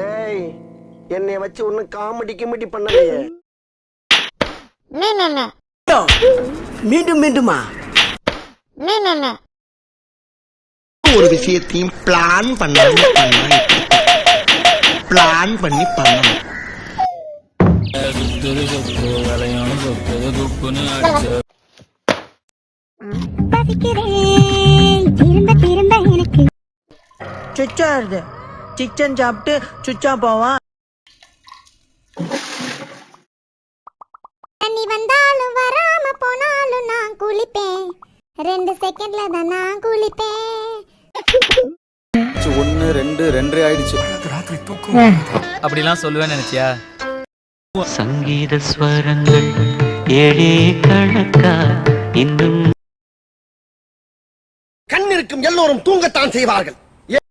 ஏய், என்னைய வச்சு ஒன்னும் காமெடி கிமெடி பண்ணலையே. மீண்டும் மீண்டுமா ஒரு விஷயத்தையும் பிளான் பண்ணணும். பிளான் பண்ணி பண்ணணும். சுச்சா இருது சிக்கன் சாப்பிட்டு சுச்சா போவான். தண்ணி வந்தாலும் வராம போனாலும் நான் குளிப்பேன். 2 செகண்ட்ல தான் நான் குளிப்பேன். 1 2 2 ஆயிடுச்சு. அப்படிலாம் சொல்லுவேன்னு நினைச்சியா? சங்கீத ஸ்வரங்கள் ஏழே கணக்கா இன்னும் கண் இருக்கும் எல்லோரும் தூங்கத்தான் செய்வார்கள்.